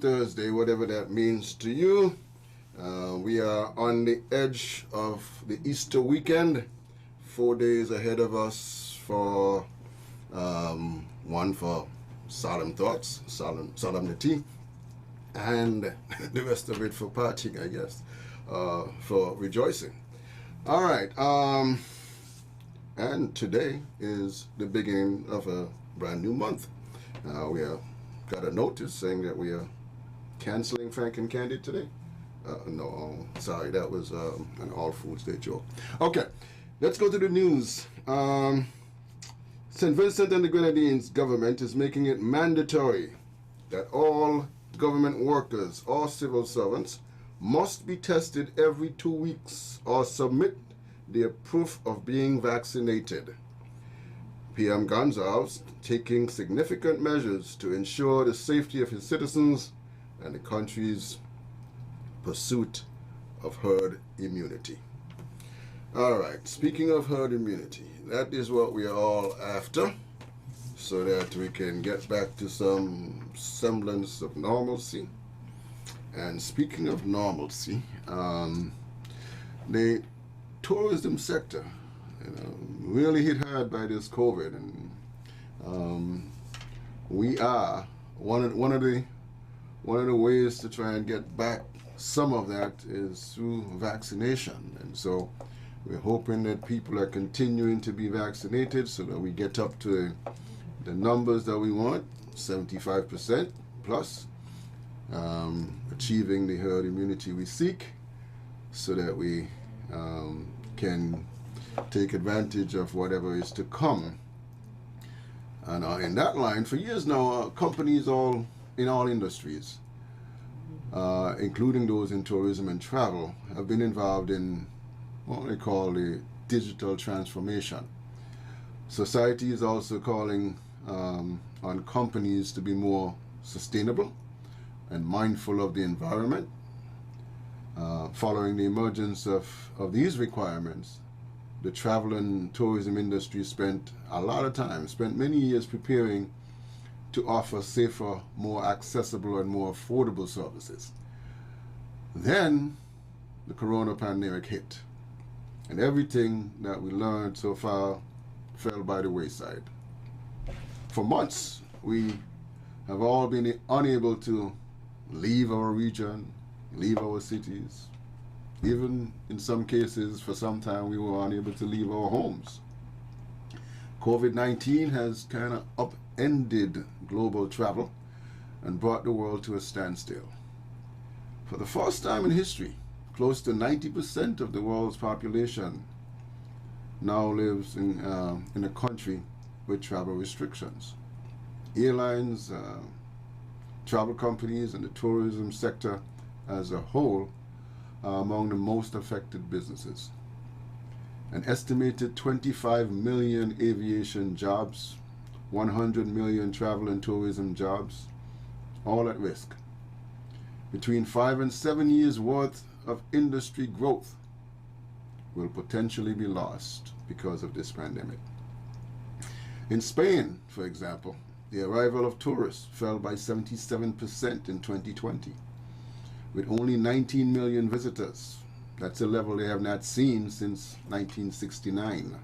Thursday, whatever that means to you. We are on the edge of the Easter weekend. 4 days ahead of us for one for solemn thoughts, solemnity, and the rest of it for partying, I guess, for rejoicing. All right, and today is the beginning of a brand new month. We got a notice saying that we are canceling Frank and Candid today. No, sorry, that was an All Foods Day joke. Okay, let's go to the news. St. Vincent and the Grenadines government is making it mandatory that all government workers or civil servants must be tested every 2 weeks or submit their proof of being vaccinated. PM Gonzalez taking significant measures to ensure the safety of his citizens and the country's pursuit of herd immunity. All right, speaking of herd immunity, that is what we are all after, so that we can get back to some semblance of normalcy. And speaking of normalcy, the tourism sector, really hit hard by this COVID, and we are one of the ways to try and get back some of that is through vaccination. And so we're hoping that people are continuing to be vaccinated so that we get up to the numbers that we want, 75% plus, achieving the herd immunity we seek, so that we can take advantage of whatever is to come. And in that line, for years now, companies in all industries, including those in tourism and travel, have been involved in what they call the digital transformation. Society is also calling on companies to be more sustainable and mindful of the environment. Following the emergence of these requirements, the travel and tourism industry spent many years preparing to offer safer, more accessible, and more affordable services. Then the corona pandemic hit, and everything that we learned so far fell by the wayside. For months, we have all been unable to leave our region, leave our cities. Even in some cases, for some time, we were unable to leave our homes. COVID-19 has kind of upended global travel and brought the world to a standstill. For the first time in history, close to 90% of the world's population now lives in a country with travel restrictions. Airlines, travel companies, and the tourism sector as a whole are among the most affected businesses. An estimated 25 million aviation jobs, 100 million travel and tourism jobs, all at risk. Between 5 and 7 years worth of industry growth will potentially be lost because of this pandemic. In Spain, for example, the arrival of tourists fell by 77% in 2020, with only 19 million visitors. That's a level they have not seen since 1969.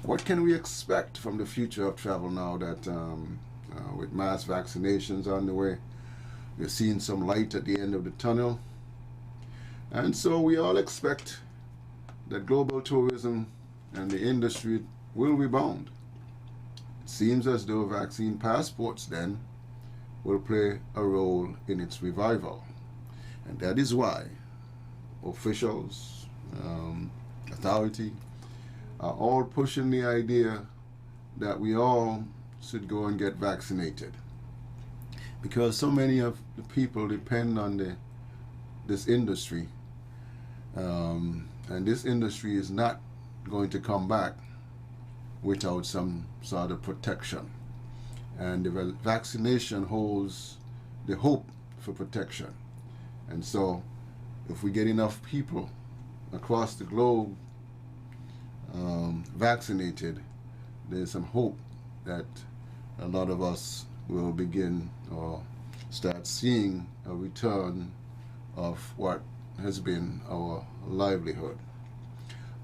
What can we expect from the future of travel now that with mass vaccinations on the way, we're seeing some light at the end of the tunnel? And so we all expect that global tourism and the industry will rebound. It seems as though vaccine passports then will play a role in its revival. And that is why officials, authority, are all pushing the idea that we all should go and get vaccinated. Because so many of the people depend on this industry, and this industry is not going to come back without some sort of protection. And the vaccination holds the hope for protection. And so if we get enough people across the globe vaccinated, there's some hope that a lot of us will begin or start seeing a return of what has been our livelihood.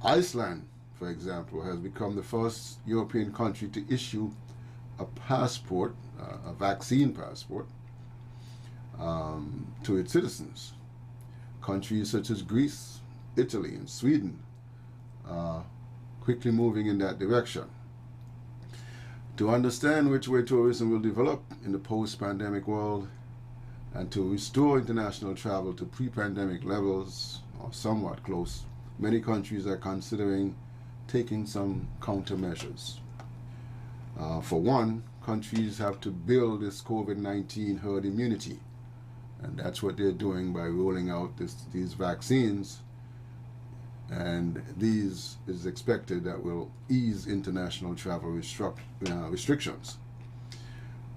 Iceland, for example, has become the first European country to issue a passport, a vaccine passport, to its citizens. Countries such as Greece, Italy, and Sweden are quickly moving in that direction. To understand which way tourism will develop in the post-pandemic world and to restore international travel to pre-pandemic levels or somewhat close, many countries are considering taking some countermeasures. For one, countries have to build this COVID-19 herd immunity, and that's what they're doing by rolling out these vaccines, and these is expected that will ease international travel restrictions.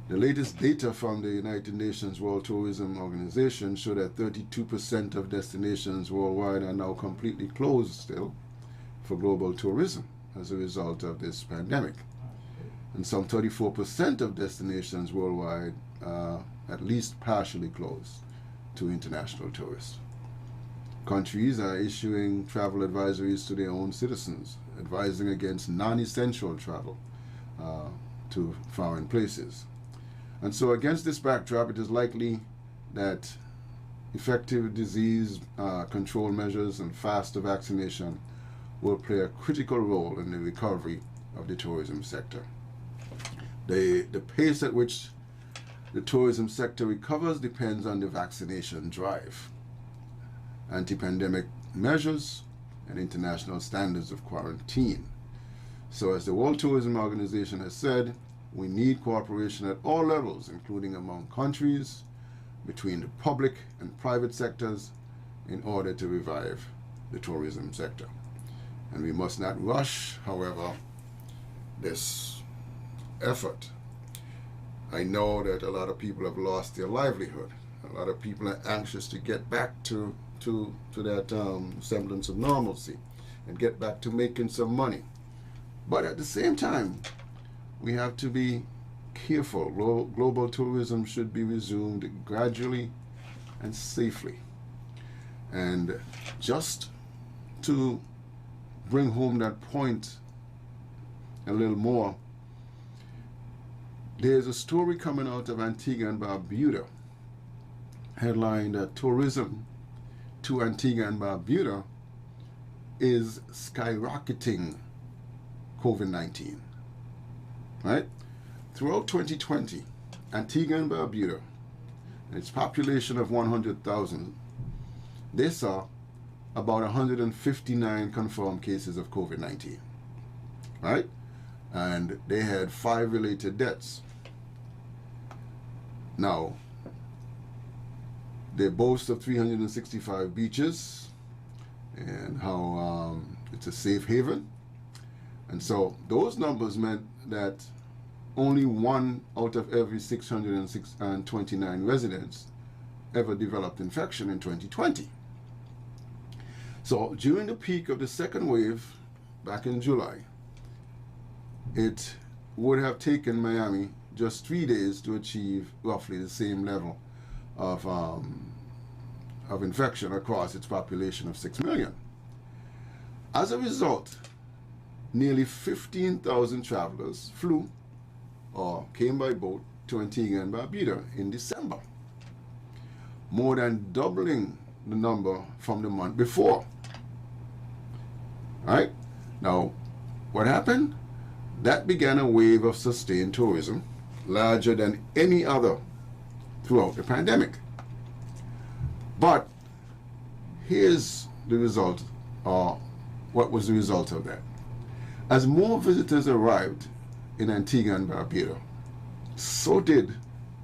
The latest data from the United Nations World Tourism Organization show that 32% of destinations worldwide are now completely closed still for global tourism as a result of this pandemic. And some 34% of destinations worldwide are at least partially closed to international tourists. Countries are issuing travel advisories to their own citizens, advising against non-essential travel to foreign places. And so against this backdrop, it is likely that effective disease control measures and faster vaccination will play a critical role in the recovery of the tourism sector. The pace at which the tourism sector recovers depends on the vaccination drive, anti-pandemic measures, and international standards of quarantine. So as the World Tourism Organization has said, we need cooperation at all levels, including among countries, between the public and private sectors, in order to revive the tourism sector. And we must not rush, however, this effort. I know that a lot of people have lost their livelihood. A lot of people are anxious to get back to that semblance of normalcy and get back to making some money. But at the same time, we have to be careful. Global tourism should be resumed gradually and safely. And just to bring home that point a little more, there's a story coming out of Antigua and Barbuda, headlined Tourism to Antigua and Barbuda is skyrocketing COVID-19. Right? Throughout 2020, Antigua and Barbuda, its population of 100,000, they saw about 159 confirmed cases of COVID-19. Right? And they had 5 related deaths. Now, they boast of 365 beaches and how it's a safe haven. And so those numbers meant that only 1 out of every 629 residents ever developed infection in 2020. So during the peak of the second wave back in July, it would have taken Miami just 3 days to achieve roughly the same level of infection across its population of 6 million. As a result, nearly 15,000 travelers flew or came by boat to Antigua and Barbuda in December, more than doubling the number from the month before. Right? Now, what happened? That began a wave of sustained tourism, larger than any other throughout the pandemic. But here's the result, or what was the result of that? As more visitors arrived in Antigua and Barbuda, so did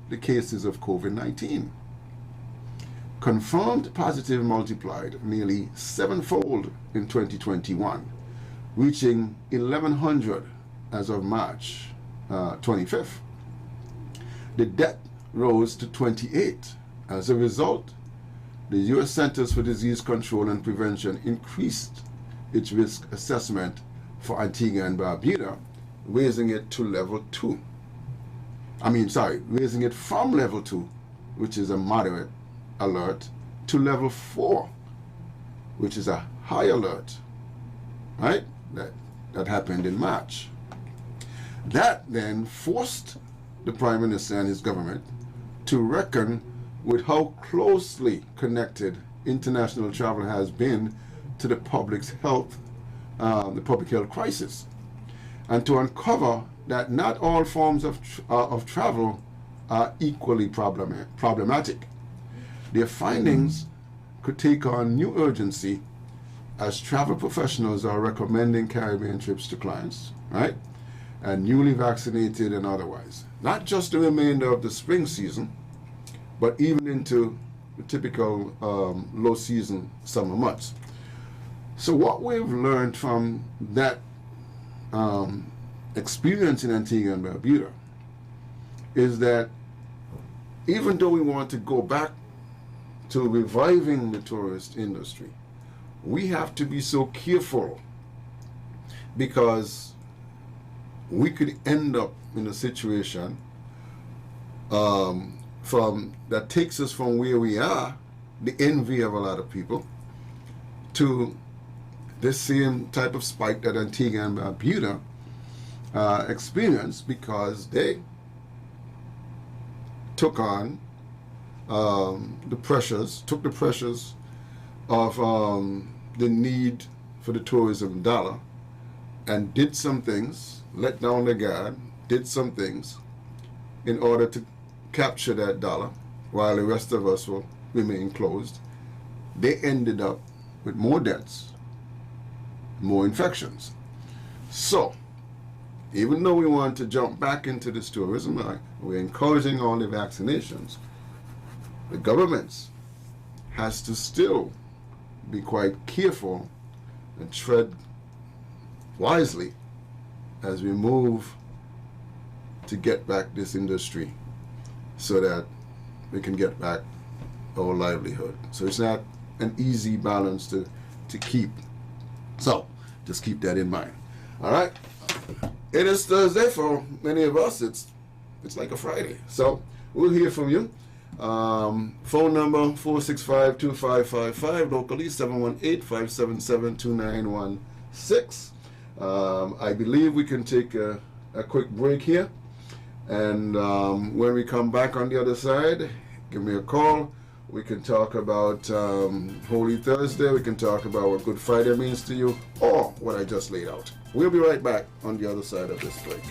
the cases of COVID-19. Confirmed positive multiplied nearly 7-fold in 2021, reaching 1,100 as of March 25th. The death rose to 28. As a result, the U.S. Centers for Disease Control and Prevention increased its risk assessment for Antigua and Barbuda, raising it to level 2. Raising it from level 2, which is a moderate alert, to level 4, which is a high alert, right? That happened in March. That then forced the Prime Minister and his government to reckon with how closely connected international travel has been to the public health crisis, and to uncover that not all forms of travel are equally problematic. Their findings could take on new urgency as travel professionals are recommending Caribbean trips to clients, right? And newly vaccinated and otherwise. Not just the remainder of the spring season, but even into the typical low season summer months. So what we've learned from that experience in Antigua and Barbuda is that even though we want to go back to reviving the tourist industry, we have to be so careful, because we could end up in a situation that takes us from where we are, the envy of a lot of people, to this same type of spike that Antigua and Barbuda experienced, because they took on the pressures of the need for the tourism dollar, and did some things, let down the guard, did some things in order to capture that dollar while the rest of us will remain closed. They ended up with more deaths, more infections. So, even though we want to jump back into this tourism, we're encouraging all the vaccinations, the governments has to still be quite careful and tread wisely as we move to get back this industry so that we can get back our livelihood. So it's not an easy balance to keep. So just keep that in mind. All right. It is Thursday for many of us. It's like a Friday. So we'll hear from you. Phone number 465-2555, locally 718-577-2916. I believe we can take a quick break here, and when we come back on the other side, give me a call. We can talk about Holy Thursday. We can talk about what Good Friday means to you, or what I just laid out. We'll be right back on the other side of this break.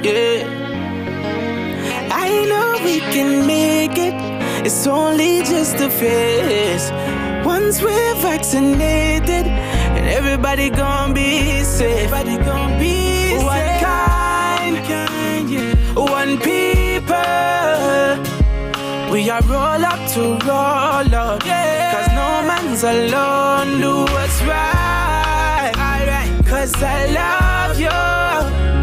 Yeah, I know we can make it. It's only just a phase. Once we're vaccinated, and everybody gon' be safe. Everybody gon' be safe. One kind, yeah. One people. We are roll up to roll up, yeah. 'Cause no man's alone. Do what's right, alright. 'Cause I love you,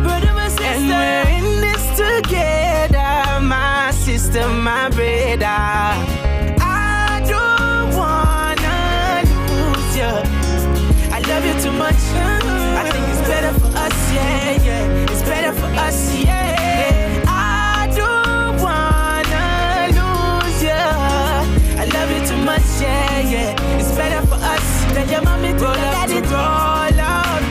brother, my sister. And we're in this together, my sister, my brother. I don't wanna lose you. I love you too much. I think it's better for us, yeah, yeah. It's better for us, yeah. I don't wanna lose you. I love you too much, yeah, yeah. It's better for us. Tell your mommy to roll up, roll out.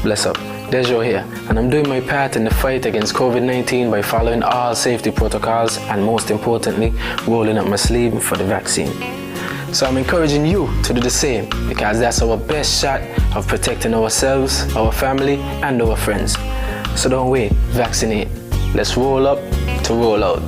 Bless up, Dejo here, and I'm doing my part in the fight against COVID-19 by following all safety protocols and, most importantly, rolling up my sleeve for the vaccine. So I'm encouraging you to do the same, because that's our best shot of protecting ourselves, our family, and our friends. So don't wait, vaccinate. Let's roll up to roll out.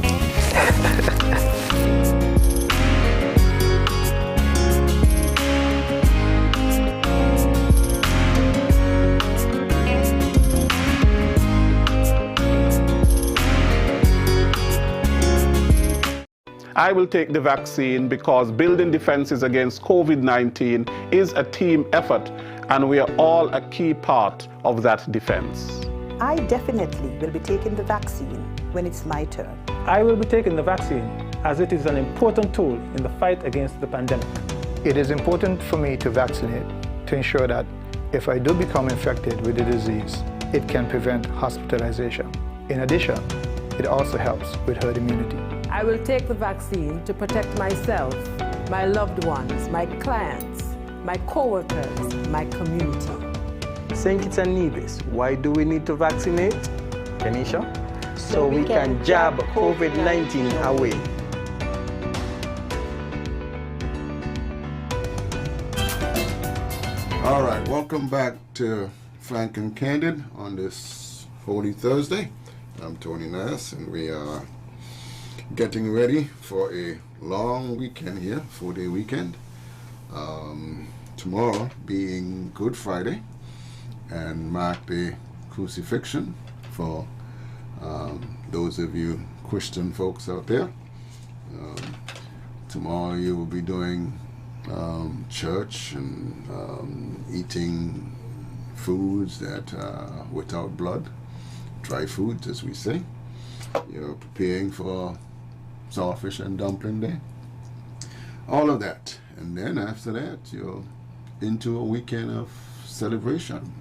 I will take the vaccine because building defenses against COVID-19 is a team effort, and we are all a key part of that defense. I definitely will be taking the vaccine when it's my turn. I will be taking the vaccine as it is an important tool in the fight against the pandemic. It is important for me to vaccinate to ensure that if I do become infected with the disease, it can prevent hospitalization. In addition, it also helps with herd immunity. I will take the vaccine to protect myself, my loved ones, my clients, my co-workers, my community. St. Kitts and Nevis, why do we need to vaccinate? Kenisha? So we can jab COVID-19 away. All right, welcome back to Frank and Candid on this Holy Thursday. I'm Tony Nass, and we are getting ready for a long weekend here, 4-day weekend. Tomorrow being Good Friday and mark the crucifixion for those of you Christian folks out there. Tomorrow you will be doing church and eating foods that are without blood, dry foods as we say. You're preparing for Sawfish and Dumpling Day. All of that. And then after that you're into a weekend of celebration,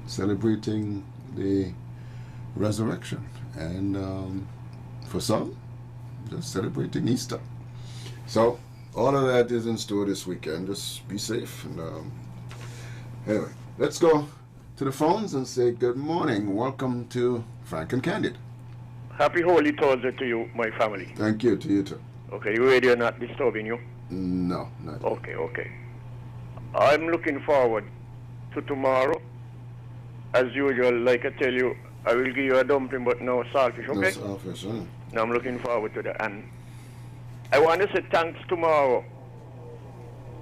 celebrating the resurrection, and for some, just celebrating Easter. So all of that is in store this weekend. Just be safe. And anyway, let's go to the phones and say good morning. Welcome to Frank and Candid. Happy Holy Thursday to you, my family. Thank you, to you too. Okay, your radio not disturbing you? No, not yet. Okay. I'm looking forward to tomorrow. As usual, like I tell you, I will give you a dumpling, but no saltfish, okay? No saltfish, huh? Now I'm looking forward to that. And I want to say thanks tomorrow.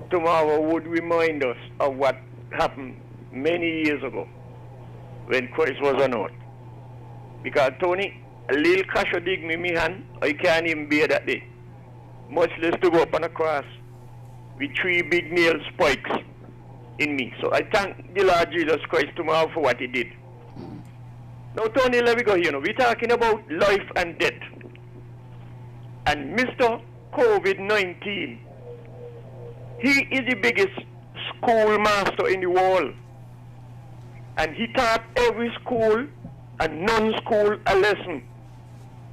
Tomorrow would remind us of what happened many years ago when Christ was on earth. Because, Tony, a little cash dig me in my hand, I can't even bear that day. Much less to go up on a cross with 3 big nail spikes in me. So I thank the Lord Jesus Christ tomorrow for what he did. Now, Tony, let me go here. We're talking about life and death. And Mr. COVID-19, he is the biggest schoolmaster in the world. And he taught every school and non-school a lesson.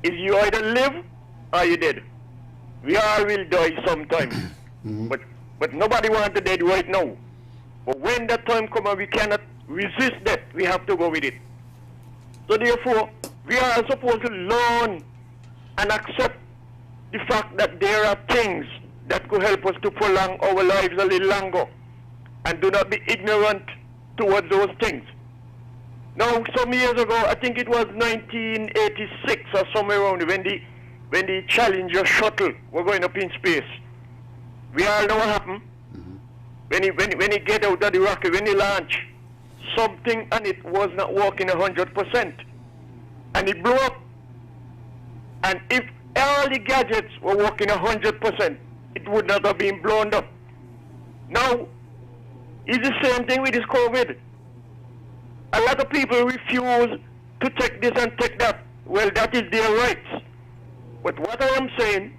Is you either live or you dead. We all will die sometime. But nobody wants to dead right now. But when that time comes, we cannot resist that. We have to go with it. So therefore, we are supposed to learn and accept the fact that there are things that could help us to prolong our lives a little longer. And do not be ignorant towards those things. Now, some years ago, I think it was 1986 or somewhere around when the Challenger shuttle were going up in space. We all know what happened. When he get out of the rocket, when he launched, something on it was not working 100%. And it blew up. And if all the gadgets were working 100%, it would not have been blown up. Now, it's the same thing with this COVID. A lot of people refuse to take this and take that. Well, that is their rights. But what I am saying,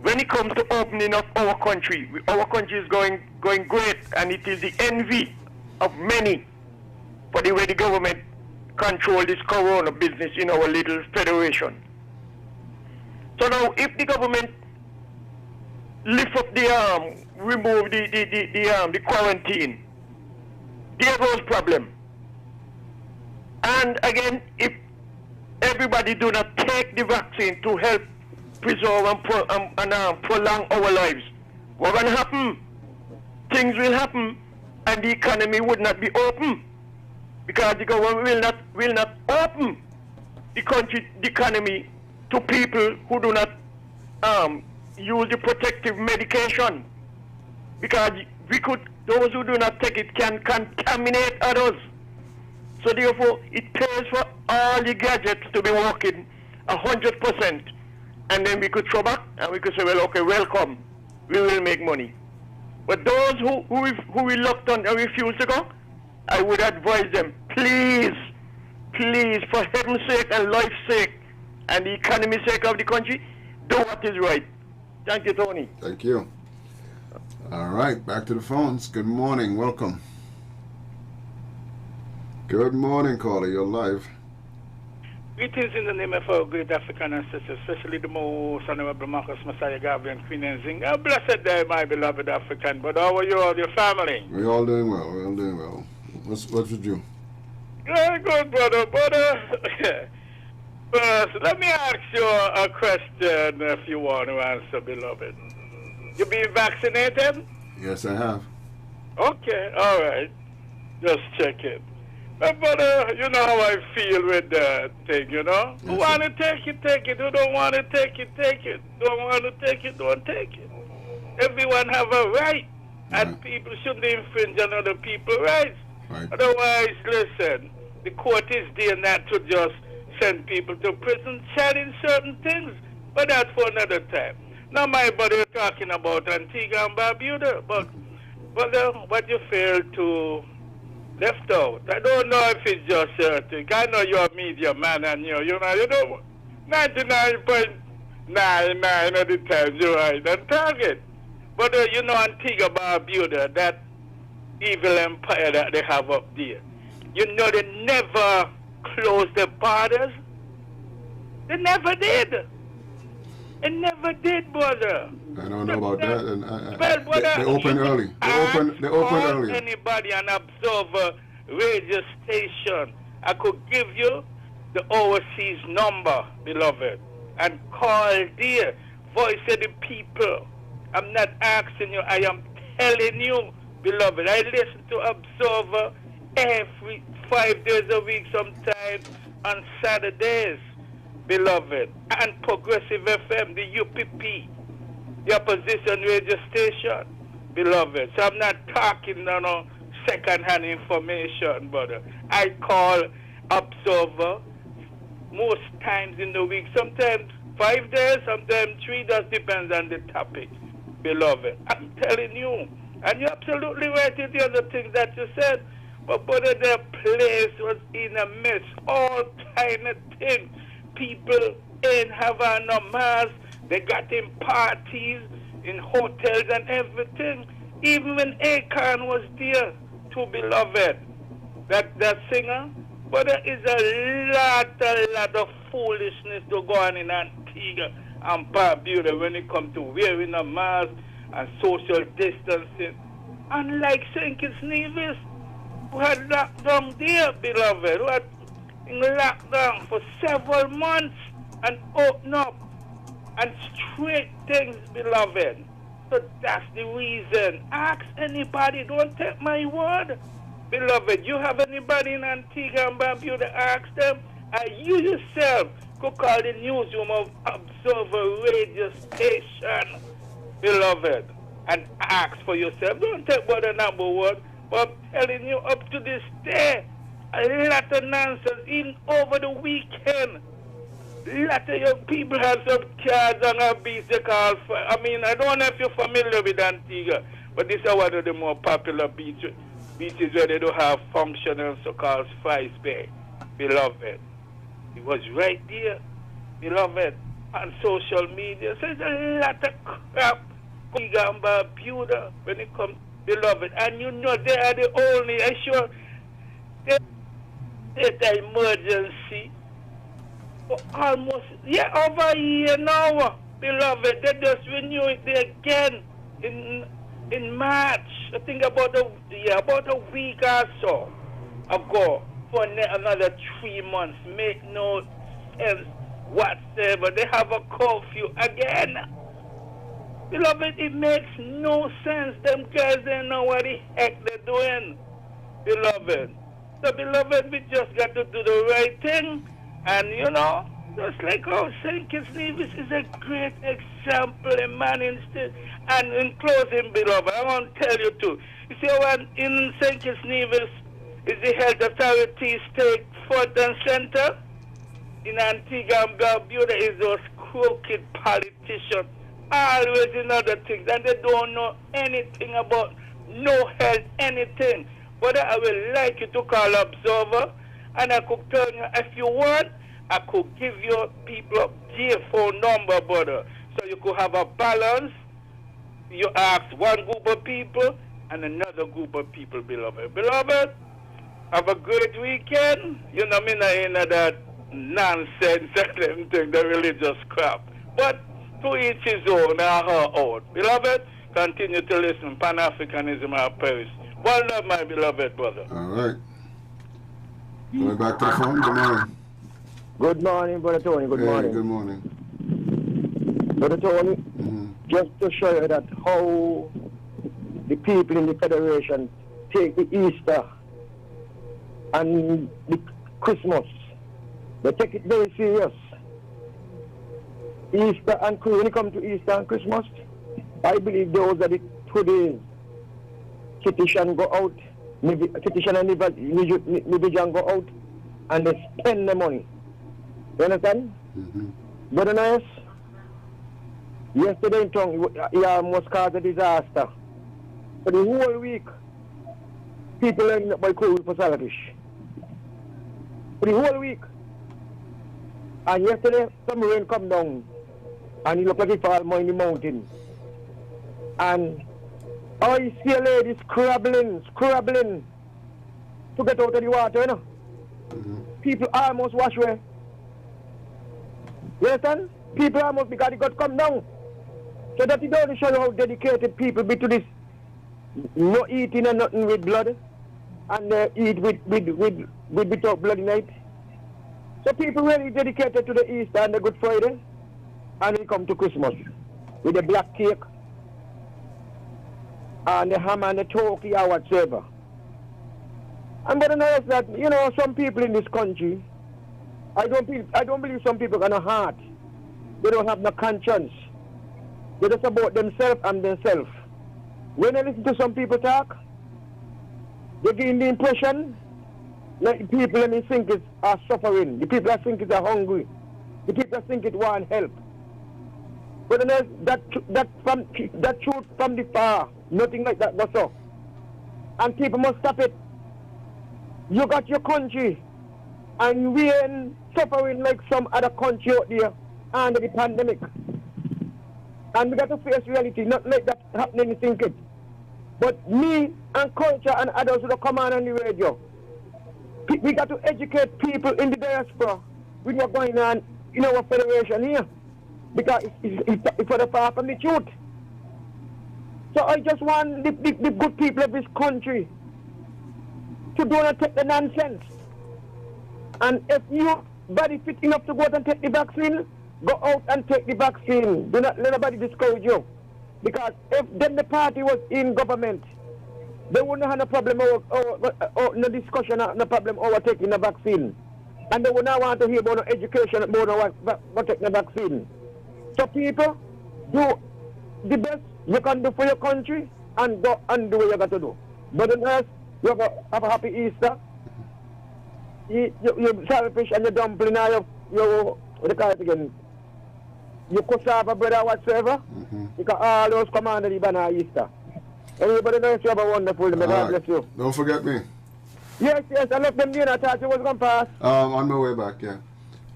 when it comes to opening up our country is going great, and it is the envy of many for the way the government control this corona business in our little federation. So now, if the government lift up the arm, remove the quarantine, there goes problem. And again, if everybody do not take the vaccine to help preserve and prolong our lives, what's going to happen? Things will happen, and the economy would not be open, because the government will not open the country, the economy, to people who do not use the protective medication, because those who do not take it can contaminate others. So therefore, it pays for all the gadgets to be working 100%, and then we could throw back and we could say, well, okay, welcome, we will make money. But those who reluctant and refuse to go, I would advise them, please, for heaven's sake and life's sake and the economy's sake of the country, do what is right. Thank you, Tony. Thank you. All right, back to the phones. Good morning. Welcome. Good morning, caller. You're live. Greetings in the name of our great African ancestors, especially the most honorable Marcus Messiah Garvey and Queen Enzing. Blessed day, my beloved African. But how are you all, your family? We're all doing well. We're all doing well. What's with you? Very good, brother. First, let me ask you a question if you want to answer, beloved. You been vaccinated? Yes, I have. Okay, all right. Just check it. But brother, you know how I feel with that thing, you know? Yes, who want to take it, take it. Who don't want to take it, take it. Don't want to take it, don't take it. Everyone have a right, and people shouldn't infringe on other people's rights. Right. Otherwise, listen, the court is there not to just send people to prison, chatting certain things, but that's for another time. Now, my brother, talking about Antigua and Barbuda, but brother, what you fail to left out. I don't know if it's just certain. I know you're a media man and you know 99.99 of the time you're right on target. But you know Antigua Barbuda, that evil empire that they have up there. You know they never closed the borders. They never did. They never did, brother. I don't know about that. And they open early. They open early. Anybody an observer radio station, I could give you the overseas number, beloved, and call there. Voice of the people. I'm not asking you. I am telling you, beloved. I listen to Observer every 5 days a week, sometimes on Saturdays, beloved, and Progressive FM, the UPP. The opposition radio station, beloved. So I'm not talking second-hand information, brother. I call Observer most times in the week, sometimes 5 days, sometimes 3, that depends on the topic, beloved. I'm telling you, and you're absolutely right with the other things that you said, but brother, the place was in a mess, all kind of things. People ain't having no mask. They got in parties, in hotels and everything. Even when Akon was there, too, beloved, that singer. But there is a lot of foolishness to go on in Antigua and Barbuda when it comes to wearing a mask and social distancing. Unlike St. Kitts Nevis, who had locked down there, beloved, who had locked down for several months and opened up. And straight things, beloved. So that's the reason. Ask anybody. Don't take my word. Beloved, you have anybody in Antigua and Barbuda, ask them. And you yourself could call the newsroom of Observer radio station, beloved, and ask for yourself. Don't take what the number one. But I'm telling you, up to this day, a lot of nonsense, even over the weekend. A lot of young people have some cards on a beach they call, I don't know if you're familiar with Antigua, but this is one of the more popular beaches where they do have functional so-called Spice Bay, beloved. It was right there, beloved, on social media. So there's a lot of crap going on Barbuda when it comes, beloved. And you know they are the only, it's an emergency. Almost, over a year now, beloved. They just renew it again in March. I think about a week or so ago for another 3 months. Make no sense whatsoever. They have a curfew again. Beloved, it makes no sense. Them guys, they know what the heck they're doing, beloved. So, beloved, we just got to do the right thing. And, just like how St. Kitts Nevis is a great example in Manchester. And in closing, beloved, I want to tell you too. You see, when in St. Kitts Nevis is the health authorities take front and center. In Antigua and Barbuda is those crooked politicians, always in other things, and they don't know anything about no health, anything. But I would like you to call Observer, and I could tell you, if you want, I could give you people their phone number, brother, so you could have a balance. You ask one group of people and another group of people, beloved. Beloved, have a great weekend. You know, me not in that nonsense and anything, the religious crap. But to each his own and her own. Beloved, continue to listen. Pan-Africanism our perish. One love, my beloved brother. All right. Going back to the phone. Good morning. Good morning, Brother Tony. Good morning. Good morning. Brother Tony, just to show you that how the people in the Federation take the Easter and the Christmas. They take it very serious. Easter and when it comes to Easter and Christmas, I believe those are the 2 days citizens go out, citizens and individuals go out and they spend the money. You understand? Brother Nice, yesterday in town, he almost caused a disaster. For the whole week, people ended up by COVID for Salafish. For the whole week. And yesterday, some rain come down, and it looked like it fall more in the mountain. And I see a lady scrabbling to get out of the water, you know. People almost wash away. You understand? People almost, because it got come down. So that it don't show you how dedicated people be to this. No eating and nothing with blood. And eat without bloody night. So people really dedicated to the Easter and the Good Friday. And we come to Christmas with the black cake and the ham and the turkey or whatsoever. And but I know that, you know, some people in this country, I don't believe some people got no heart. They don't have no conscience. They just about themselves and themselves. When I listen to some people talk, they give the impression like the people in think are suffering. The people that think are hungry. The people that think it want help. But that truth from the far, nothing like that goes up. And people must stop it. You got your country, and we ain't suffering like some other country out there under the pandemic. And we got to face reality, not like that happening in thinking. But me and culture and others who come on the radio, we got to educate people in the diaspora with what's going on in our federation here. Because it's for the far from the truth. So I just want the good people of this country to do not take the nonsense. And if you body fit enough to go out and take the vaccine, go out and take the vaccine. Do not let nobody discourage you. Because if then the party was in government, they wouldn't have no problem or no discussion, no problem over taking the vaccine. And they would not want to hear about no education about no taking the vaccine. So people, do the best you can do for your country and go and do what you got to do. But the rest, you have a happy Easter. You selfish and you dumpling and you what do you call it again? You cassava bread or whatsoever. Because all those come under the banner Easter. Everybody knows you have a wonderful day. God bless you. Don't forget me. Yes, I left them there and I thought you was going to pass. On my way back, yeah.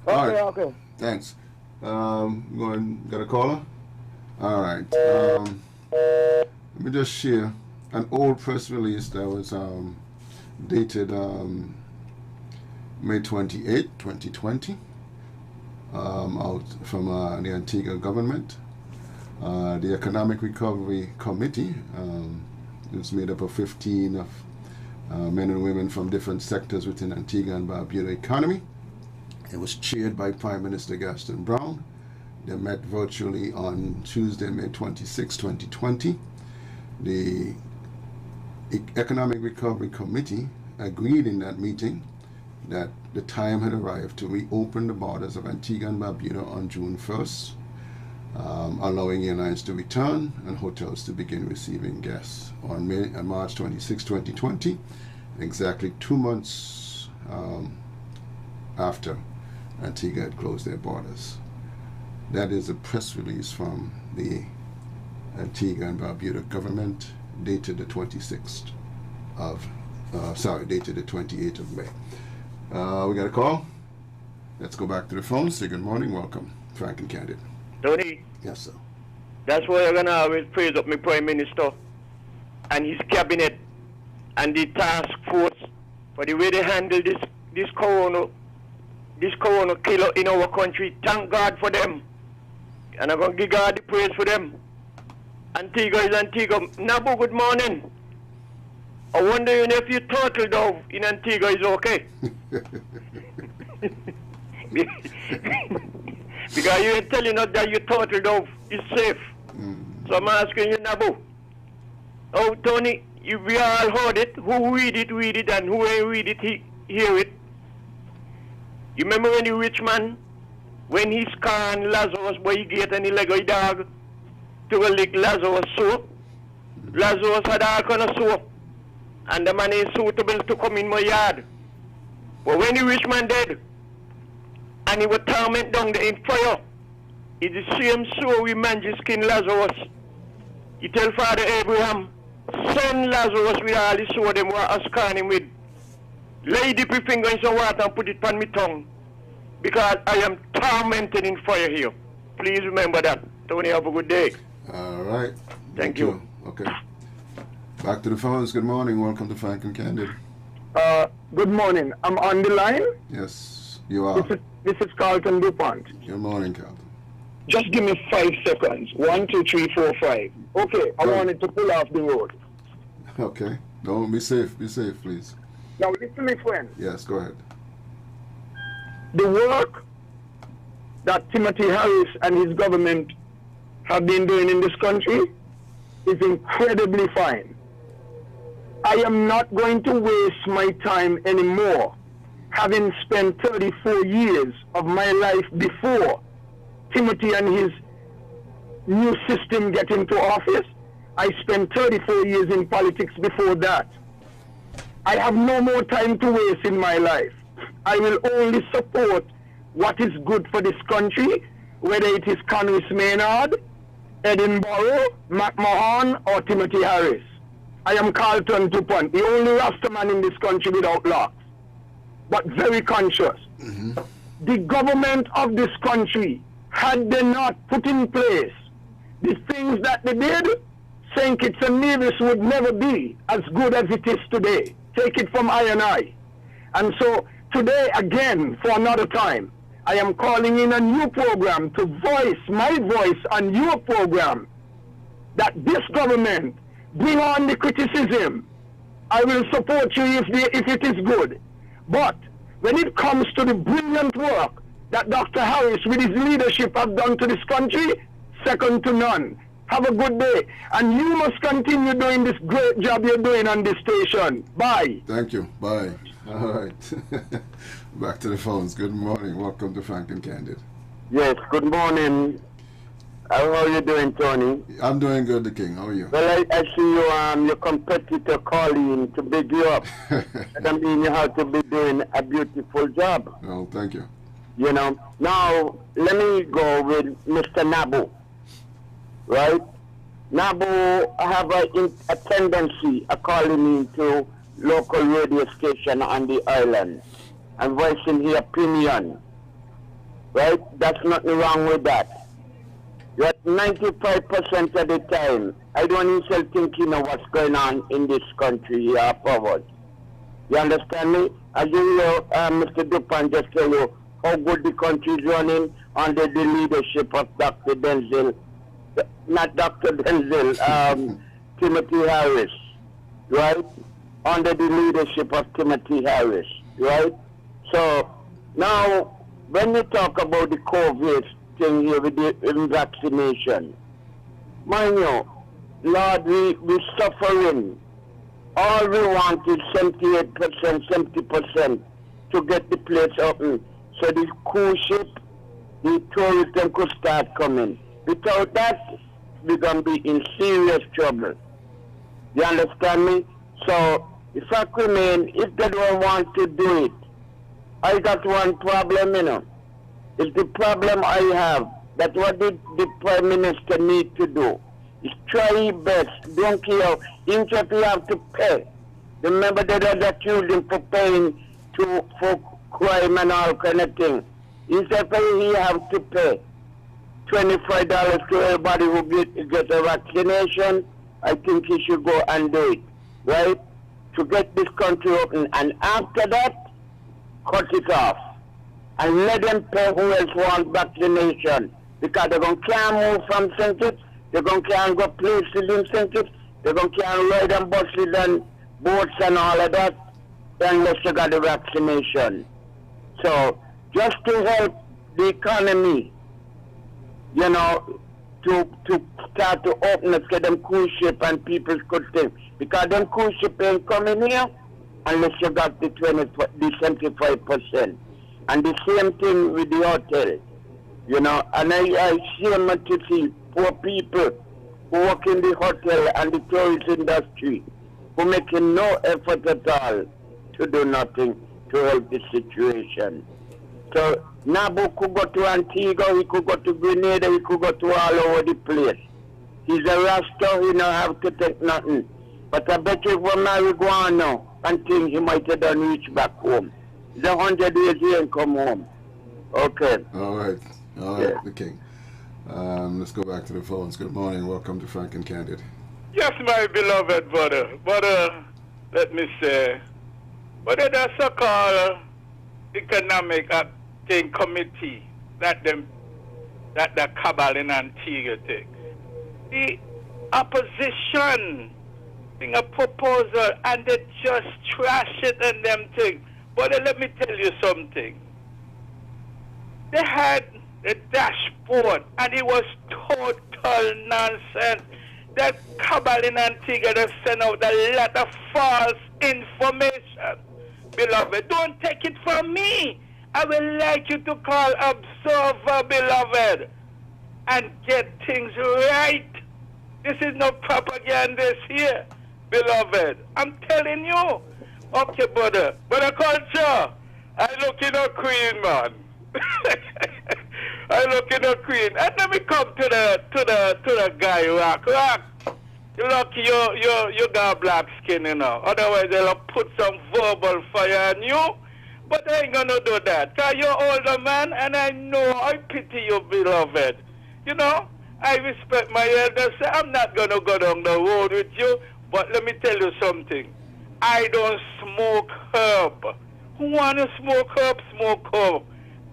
Okay. Thanks. Got a caller? All right. Let me just share an old press release that was dated May 28, 2020, out from the Antigua government. The Economic Recovery Committee is made up of 15 of men and women from different sectors within Antigua and Barbuda economy. It was chaired by Prime Minister Gaston Brown. They met virtually on Tuesday, May 26, 2020. The Economic Recovery Committee agreed in that meeting that the time had arrived to reopen the borders of Antigua and Barbuda on June 1st, allowing airlines to return and hotels to begin receiving guests. On March 26, 2020, exactly 2 months after Antigua had closed their borders. That is a press release from the Antigua and Barbuda government dated the 26th of, dated the 28th of May. We got a call. Let's go back to the phone. Say good morning. Welcome, Frank and Candid. Tony. Yes, sir. That's why I'm gonna always praise up my Prime Minister and his cabinet and the task force for the way they handle this corona killer in our country. Thank God for them. And I'm gonna give God the praise for them. Antigua is Antigua. Nabu, good morning. I wonder if your turtle dove in Antigua is okay. Because you ain't telling us that your turtle dove is safe. So I'm asking you, Nabu. Oh, Tony, we all heard it. Who read it, and who ain't read it, hear it. You remember when the rich man, when he scanned Lazarus by he gate and he leg of the dog to go lick Lazarus soap? Lazarus had all kind of soap. And the man is suitable to come in my yard. But when the rich man dead, and he was torment down there in fire, it's the same soul we manage skin Lazarus. He tell Father Abraham, send Lazarus with all the soul them were scan him with. Lay the finger in some water and put it on my tongue. Because I am tormented in fire here. Please remember that. Tony, have a good day. All right. Thank you. Okay. Back to the phones. Good morning. Welcome to Frank and Candid. Good morning. I'm on the line. Yes, you are. This is Carlton DuPont. Good morning, Carlton. Just give me 5 seconds. 1, 2, 3, 4, 5. Okay, I wanted to pull off the road. Okay. Don't be safe. Be safe, please. Now listen, my friend. Yes, go ahead. The work that Timothy Harris and his government have been doing in this country is incredibly fine. I am not going to waste my time anymore, having spent 34 years of my life before Timothy and his new system get into office. I spent 34 years in politics before that. I have no more time to waste in my life. I will only support what is good for this country, whether it is Congress Maynard, Edinburgh, McMahon, or Timothy Harris. I am Carlton DuPont, the only Rastaman in this country without locks, but very conscious. The government of this country, had they not put in place the things that they did, St. Kitts and Nevis would never be as good as it is today. Take it from I and I. And so today, again, for another time, I am calling in a new program to voice my voice on your program that this government bring on the criticism. I will support you if it is good. But when it comes to the brilliant work that Dr. Harris with his leadership have done to this country, second to none. Have a good day. And you must continue doing this great job you're doing on this station. Bye. Thank you. Bye. All right. Back to the phones. Good morning. Welcome to Frank and Candid. Yes, good morning. How are you doing, Tony? I'm doing good, the King. How are you? Well, I see you, your competitor calling to big you up. And I mean, you have to be doing a beautiful job. Well, thank you. You know, now let me go with Mr. Nabu. Right? Nabu have a tendency of calling into local radio station on the island and voicing his opinion. Right? That's nothing wrong with that. But 95% of the time, I don't even think you know what's going on in this country here forward. You understand me? As you know, Mr. DuPont just tell you how good the country is running under the leadership of Dr. Denzel. Not Dr. Denzel, Timothy Harris, right? Under the leadership of Timothy Harris, right? So now, when we talk about the COVID thing here with the vaccination, mind you, Lord, we're suffering. All we want is 78%, 70% to get the place open so the cruise ship, the tourism could start coming. Without that, we're going to be in serious trouble. You understand me? So, if I remain, if they don't want to do it, I got one problem, you know. It's the problem I have. That's what the Prime Minister need to do. Is try his best. Don't care. Even if you have to pay. Remember that they accused him for paying for crime and all kind of thing. Instead of he have to pay $25 to everybody who get a vaccination, I think he should go and do it, right? To get this country open. And after that, cut it off. And let them pay who else wants vaccination. Because they're going to can't move from St. Kitts. They're going to can't go places in St. Kitts. They're going to can't ride on buses and boats and all of that unless you got the vaccination. So, just to help the economy, you know, to start to open up, get them cruise ship and people could think. Because them cruise ship ain't coming here unless you got the 75%. And the same thing with the hotel, you know. And I shame to see poor people who work in the hotel and the tourist industry who making no effort at all to do nothing to help the situation. So Nabu could go to Antigua, he could go to Grenada, he could go to all over the place. He's a Rasta, he don't have to take nothing. But I bet you for marijuana and things he might have done reach back home. It's 100 years he ain't come home. Okay. All right, the king. Let's go back to the phones. Good morning. Welcome to Frank and Candid. Yes, my beloved brother. Brother, let me say, brother, the so-called economic thing committee that the cabal in Antigua take. The opposition thing a proposal and they just trash it and them thing. But let me tell you something. They had a dashboard and it was total nonsense. That cabal in Antigua that sent out a lot of false information. Beloved, don't take it from me. I would like you to call Observer, beloved, and get things right. This is no propaganda here, beloved. I'm telling you. Okay, brother. Brother Culture, I look in a queen, man. I look in a queen. And let me come to the guy, Rock. You look, you got black skin, you know. Otherwise, they'll put some verbal fire on you. But I ain't gonna do that. Because you're older man, and I know I pity you, beloved. You know, I respect my elders. I'm not gonna go down the road with you. But let me tell you something. I don't smoke herb. Who wanna smoke herb? Smoke herb.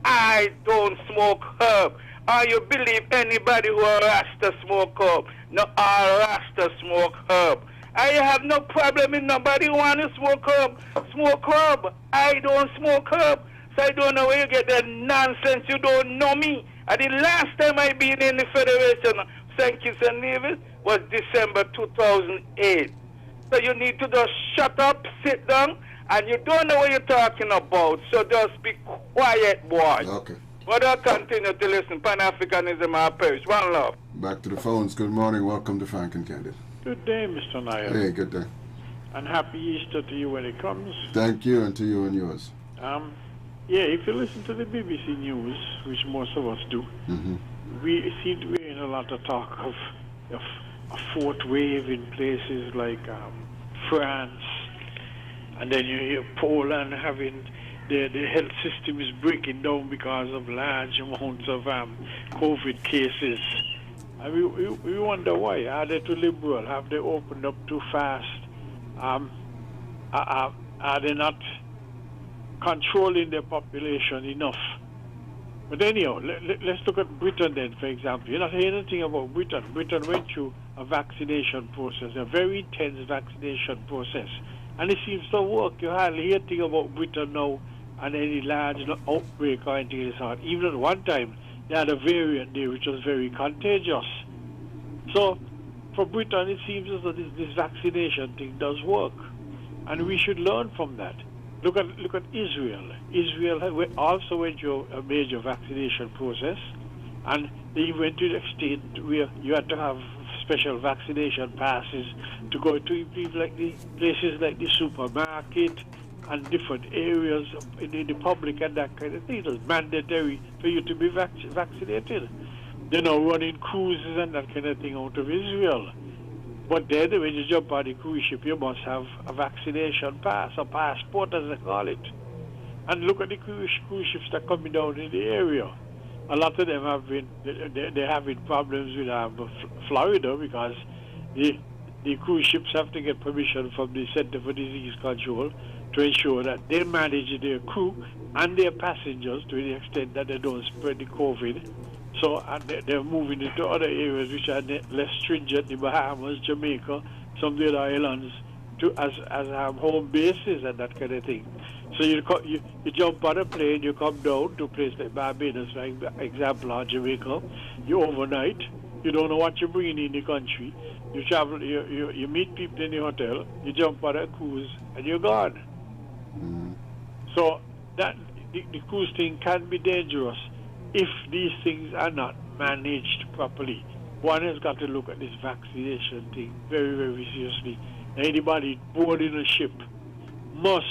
I don't smoke herb. Or you believe anybody who are Rasta smoke herb? No, all Rasta smoke herb. I have no problem with nobody who want to smoke herb. Smoke herb. I don't smoke herb. So I don't know where you get that nonsense. You don't know me. And the last time I been in the Federation of St. Kitts and Nevis was December 2008. So you need to just shut up, sit down, and you don't know what you're talking about. So just be quiet, boy. Okay. But I'll continue to listen. Pan-Africanism our perish. One love. Back to the phones. Good morning. Welcome to Frank and Candid. Good day, Mr. Nair. Hey, good day. And happy Easter to you when it comes. Thank you, and to you and yours. Yeah, if you listen to the BBC News, which most of us do, we seem to be in a lot of talk of a fourth wave in places like France, and then you hear Poland having the health system is breaking down because of large amounts of COVID cases. And we wonder why. Are they too liberal? Have they opened up too fast? Are they not controlling their population enough? But anyhow, let's look at Britain then, for example. You're not hearing anything about Britain. Britain went through a vaccination process, a very intense vaccination process. And it seems to work. You hardly hear anything about Britain now and any large outbreak or anything of the sort. Even at one time, they had a variant there which was very contagious. So, for Britain, it seems as though this vaccination thing does work. And we should learn from that. Look at Israel. Israel also went through a major vaccination process, and they went to the extent where you had to have special vaccination passes to go to places like the supermarket and different areas in the public and that kind of thing. It was mandatory for you to be vaccinated. They're now running cruises and that kind of thing out of Israel. But then when you jump on the cruise ship, you must have a vaccination pass, a passport as they call it. And look at the cruise ships that are coming down in the area. A lot of them have been, they're having problems with Florida because the cruise ships have to get permission from the Center for Disease Control to ensure that they manage their crew and their passengers to the extent that they don't spread the COVID. So they're moving into other areas which are less stringent, the Bahamas, Jamaica, some of the other islands, as home bases and that kind of thing. So you jump on a plane, you come down to a place like Barbados, for example, or Jamaica, you overnight, you don't know what you're bringing in the country, you travel, you meet people in the hotel, you jump on a cruise, and you're gone. So that the cruise thing can be dangerous if these things are not managed properly. One has got to look at this vaccination thing very, very seriously. Anybody boarding a ship must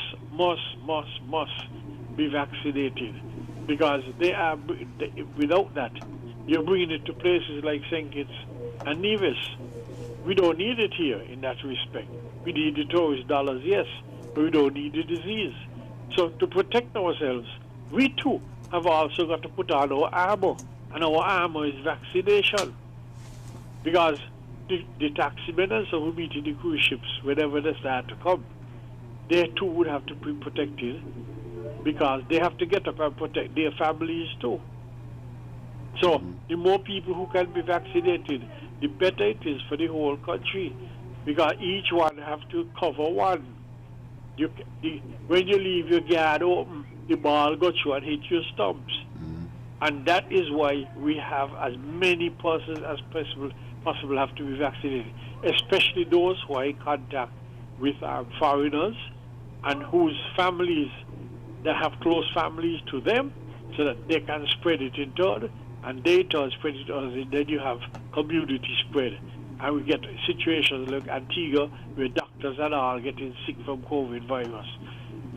be vaccinated, because without that, you're bringing it to places like St. Kitts and Nevis. We don't need it here in that respect. We need the tourist dollars, yes, but we don't need the disease. So to protect ourselves, we too have also got to put on our armor, and our armor is vaccination. Because the taximen and so who meet in the cruise ships, whenever they start to come, they too would have to be protected, because they have to get up and protect their families too. So the more people who can be vaccinated, the better it is for the whole country, because each one have to cover one. When you leave your guard open, the ball got you and hit your stumps. And that is why we have as many persons as possible have to be vaccinated, especially those who are in contact with foreigners and whose families, that have close families to them, so that they can spread it in turn, and they turn spread it to others, and then you have community spread. And we get situations like Antigua, where doctors and all getting sick from COVID virus.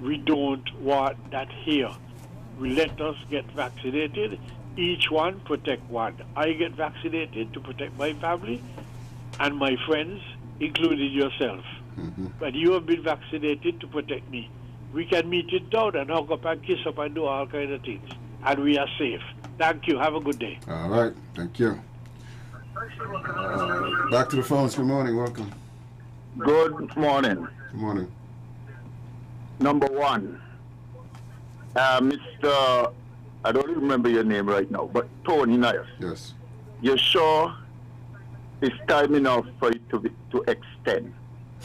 We don't want that here. We let us get vaccinated, each one protect one. I get vaccinated to protect my family and my friends, including yourself. But you have been vaccinated to protect me. We can meet in town and hug up and kiss up and do all kinds of things. And we are safe. Thank you. Have a good day. All right. Thank you. Back to the phones. Good morning. Welcome. Good morning. Good morning. Number one, Mr. I don't remember your name right now, but Tony Nias. Yes. You're sure it's time enough for it to extend?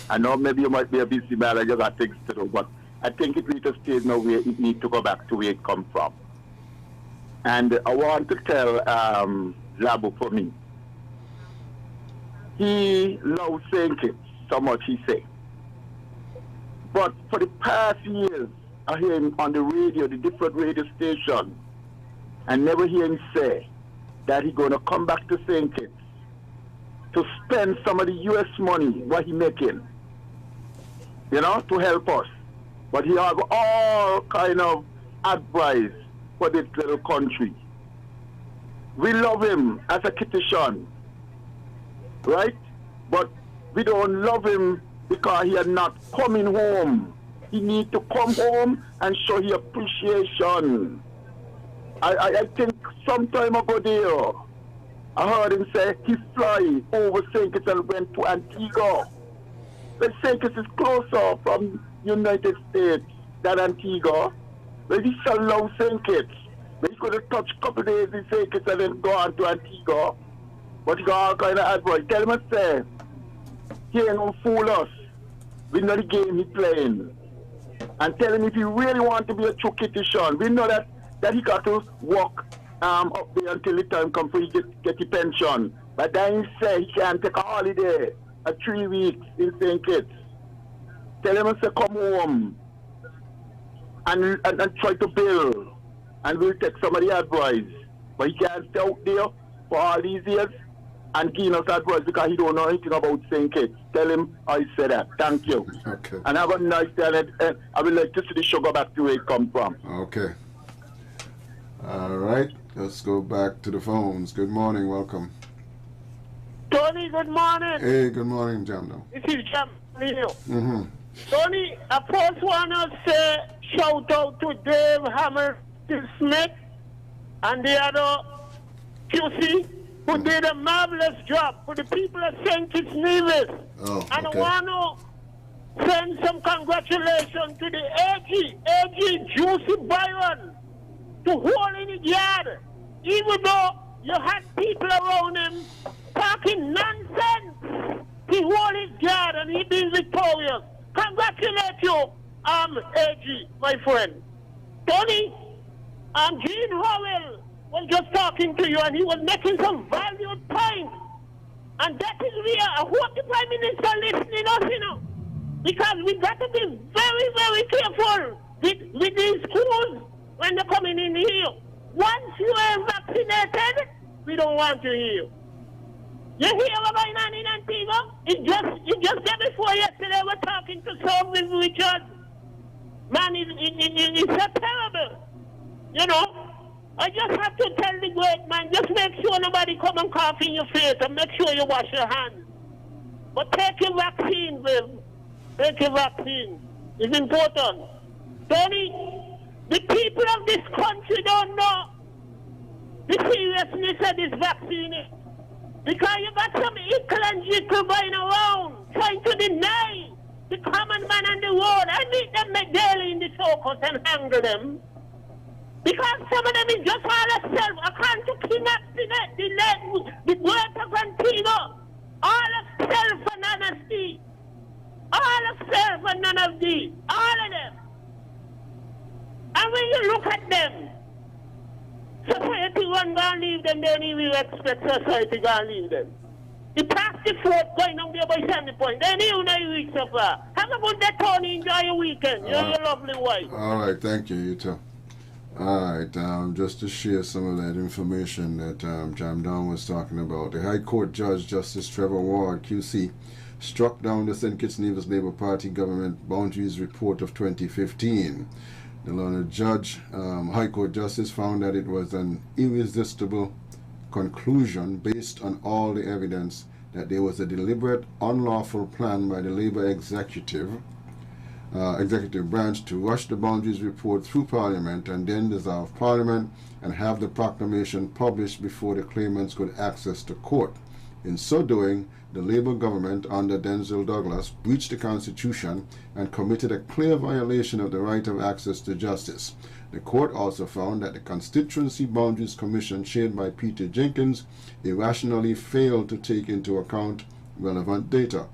I know maybe you might be a busy man and you got things to do, but I think it reaches a stage now where it needs to go back to where it come from. And I want to tell Labu for me, he loves St. Kitts, so much he say. But for the past years, I hear him on the radio, the different radio stations, and never hear him say that he's going to come back to St. Kitts to spend some of the U.S. money, what he making, you know, to help us. But he have all kind of advice for this little country. We love him as a Kittitian, right? But we don't love him because he is not coming home. He needs to come home and show his appreciation. I think some time ago there, I heard him say he fly over St. Kitts and went to Antigua. But St. Kitts is closer from United States than Antigua. But he shall love St. Kitts. But he could have touched a couple days in St. Kitts and then go on to Antigua. But he got all kind of advice. Tell him, say, he ain't gonna fool us. We know the game he's playing. And tell him if he really want to be a true Kittitian, we know that he got to walk up there until the time comes for he get the pension. But then he say he can take a holiday, 3 weeks in St. Kitts. Tell him to come home and try to build. And we'll take some of the advice. But he can't stay out there for all these years and give us advice because he don't know anything about St. Kitts. Tell him I said that. Thank you. Okay. And have a nice day. And I would like to see the show go back to where it come from. Okay. All right. Let's go back to the phones. Good morning, welcome. Tony, good morning. Hey, good morning, Jamno. This is Jam Neil. Tony, I first want to say shout out to Dave Hamilton Smith and the other QC who did a marvelous job for the people of St. Kitts Nevis. And I want to send some congratulations to the AG Juicy Byron to hold in his yard, even though you had people around him talking nonsense. He hold his yard and he been victorious. Congratulate you, AG, my friend. Tony, Gene Howell was just talking to you and he was making some valued points. And that is where I hope the Prime Minister listening us, you know. Because we got to be very, very careful with these schools when they're coming in here. Once you are vaccinated, we don't want you here. You hear what's going on in Antigua? It just day before yesterday we're talking to some with Richard. Man, it's so terrible. You know? I just have to tell the great man, just make sure nobody come and cough in your face and make sure you wash your hands. But take your vaccine, babe. Take your vaccine. It's important. Tony, the people of this country don't know the seriousness of this vaccine. Because you got some ickle and jickle going around trying to deny the common man on the road. I meet them daily in the focus and handle them. Because some of them is just all of self. I can't to King the great of Antigua. All of self and none of thee. All of self and none of thee. All of them. And when you look at them, society won't go and leave them, then we expect society to go and leave them. You pass the fourth going on there by 70 points. Then you know you reach so far. Have a good day, Tony. Enjoy your weekend. You're your lovely wife. All right, thank you. You too. All right, just to share some of that information that Jam Don was talking about. The High Court Judge Justice Trevor Ward, QC, struck down the St. Kitts Nevis Labour Party Government Boundaries Report of 2015. The learned judge, High Court Justice, found that it was an irresistible conclusion based on all the evidence that there was a deliberate, unlawful plan by the Labour executive branch to rush the boundaries report through Parliament and then dissolve Parliament and have the proclamation published before the claimants could access the court. In so doing, the Labour government under Denzel Douglas breached the Constitution and committed a clear violation of the right of access to justice. The court also found that the Constituency Boundaries Commission, chaired by Peter Jenkins, irrationally failed to take into account relevant data.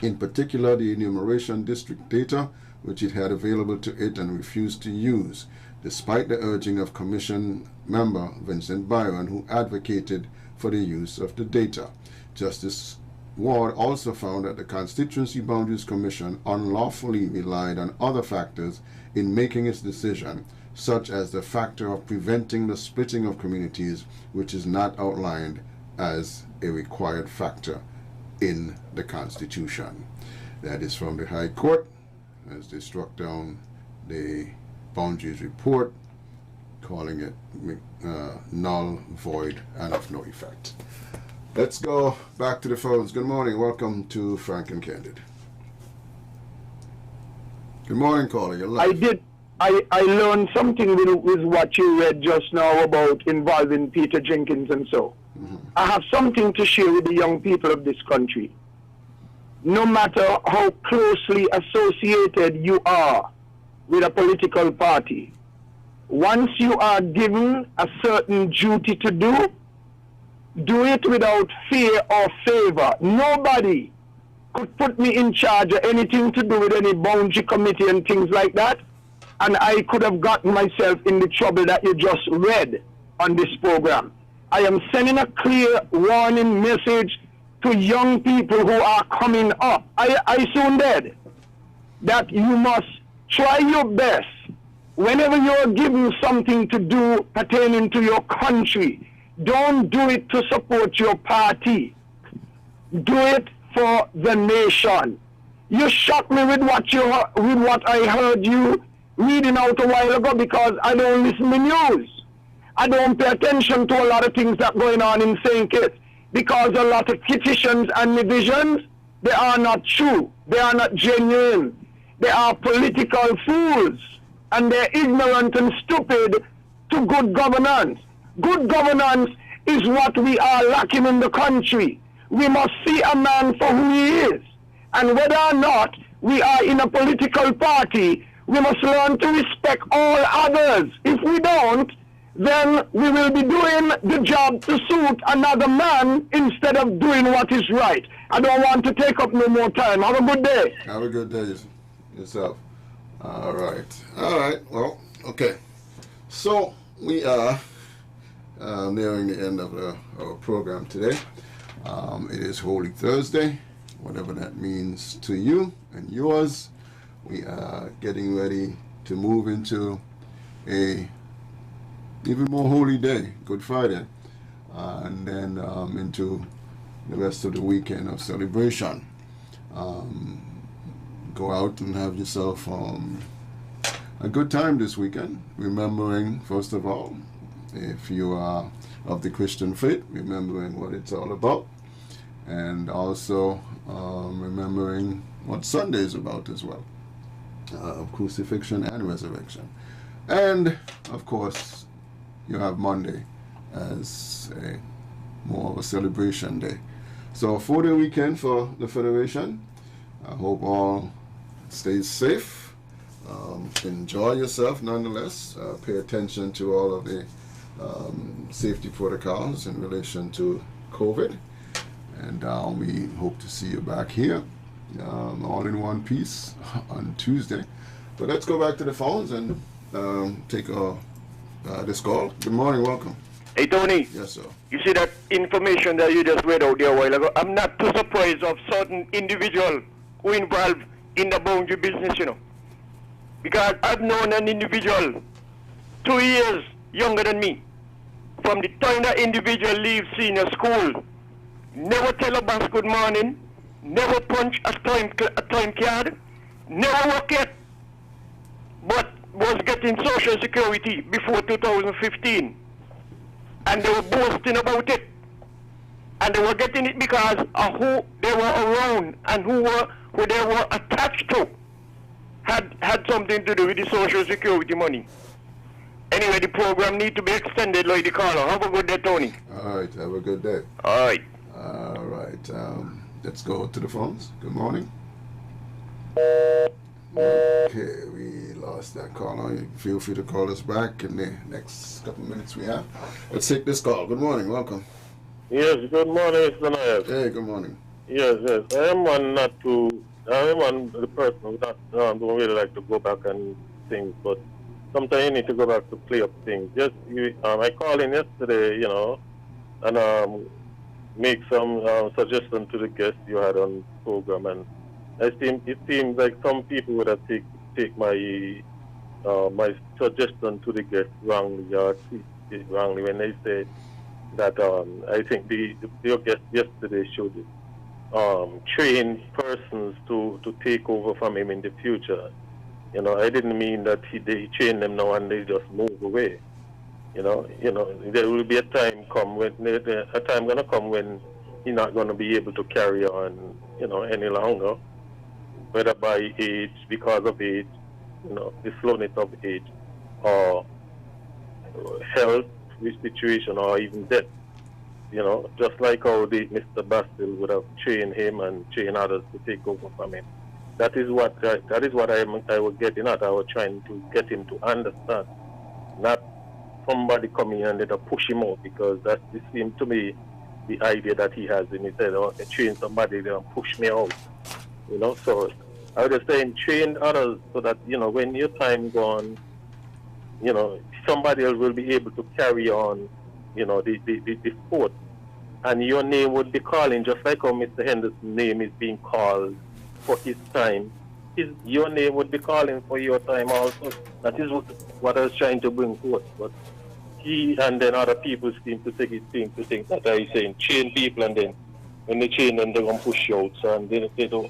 In particular, the enumeration district data, which it had available to it and refused to use, despite the urging of Commission member Vincent Byron, who advocated for the use of the data. Justice Ward also found that the Constituency Boundaries Commission unlawfully relied on other factors in making its decision, such as the factor of preventing the splitting of communities, which is not outlined as a required factor in the Constitution. That is from the High Court, as they struck down the Boundaries Report, calling it null, void, and of no effect. Let's go back to the phones. Good morning. Welcome to Frank and Candid. Good morning, caller. You're live. I learned something with what you read just now about involving Peter Jenkins and so. I have something to share with the young people of this country. No matter how closely associated you are with a political party, once you are given a certain duty to do it without fear or favor. Nobody could put me in charge of anything to do with any boundary committee and things like that, and I could have gotten myself in the trouble that you just read on this program. I am sending a clear warning message to young people who are coming up. I soon did that you must try your best whenever you're given something to do pertaining to your country. Don't do it to support your party. Do it for the nation. You shocked me with what I heard you reading out a while ago, because I don't listen to news. I don't pay attention to a lot of things that are going on in St. Kitts because a lot of petitions and divisions, they are not true. They are not genuine. They are political fools, and they're ignorant and stupid to good governance. Good governance is what we are lacking in the country. We must see a man for who he is. And whether or not we are in a political party, we must learn to respect all others. If we don't, then we will be doing the job to suit another man instead of doing what is right. I don't want to take up no more time. Have a good day. Have a good day yourself. All right. All right. Well, okay. So we are nearing the end of our program today. It is Holy Thursday, whatever that means to you and yours. We are getting ready to move into a even more holy day, Good Friday, and then into the rest of the weekend of celebration. Go out and have yourself a good time this weekend, remembering, first of all, if you are of the Christian faith, remembering what it's all about, and also remembering what Sunday is about as well, of crucifixion and resurrection. And, of course, you have Monday as more of a celebration day. So, 4-day weekend for the Federation. I hope all stays safe. Enjoy yourself nonetheless. Pay attention to all of the safety protocols in relation to COVID. And we hope to see you back here all in one piece on Tuesday. But let's go back to the phones and take this call. Good morning, welcome. Hey, Tony. Yes, sir. You see that information that you just read out there a while ago? I'm not too surprised of certain individuals who involved in the boundary business, you know. Because I've known an individual 2 years younger than me. From the time that individual leaves senior school, never tell a boss good morning, never punch a time card, never work yet, but was getting Social Security before 2015. And they were boasting about it. And they were getting it because of who they were around and who they were attached to had something to do with the Social Security money. Anyway, the program needs to be extended like the caller. Have a good day, Tony. All right, have a good day. All right. All right, let's go to the phones. Good morning. Okay, we lost that caller. Feel free to call us back in the next couple of minutes we have. Let's take this call. Good morning, welcome. Yes, good morning, Mr. Nayak. Hey, good morning. Yes. I am the person who don't really like to go back and things, but sometimes you need to go back to play up things. I called in yesterday, and make some suggestion to the guests you had on the program, and it seems like some people would have take my my suggestion to the guests wrongly or treat it wrongly when they say that I think your guest yesterday should train persons to take over from him in the future. I didn't mean that they train them now and they just move away. There will be a time gonna come when he's not gonna be able to carry on, any longer, whether by age, because of age, the slowness of age, or health situation, or even death. Just like how Mr. Bastille would have trained him and trained others to take over from him. That is what I was getting at. I was trying to get him to understand, not somebody coming and let push him out, because that seemed to me the idea that he has in his head. I train somebody and push me out. So I was just saying, train others so that when your time gone, somebody else will be able to carry on, the sport, and your name would be calling, just like how Mr. Henderson's name is being called for his time. Your name would be calling for your time also. That is what I was trying to bring forth. But he and then other people seem to take it, to think that I saying train people, and then when they train them, they're gonna push you out. So, and they don't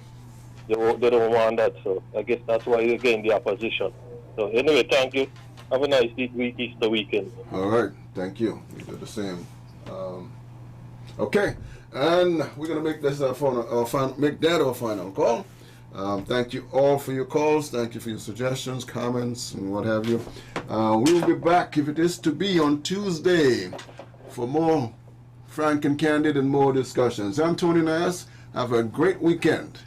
want that. So I guess that's why again the opposition. So anyway, thank you. Have a nice Easter weekend. All right. Thank you. We do the same. Okay, and we're gonna make this our final call. Thank you all for your calls. Thank you for your suggestions, comments, and what have you. We will be back, if it is to be, on Tuesday for more Frank and Candid and more discussions. I'm Tony Nass. Have a great weekend.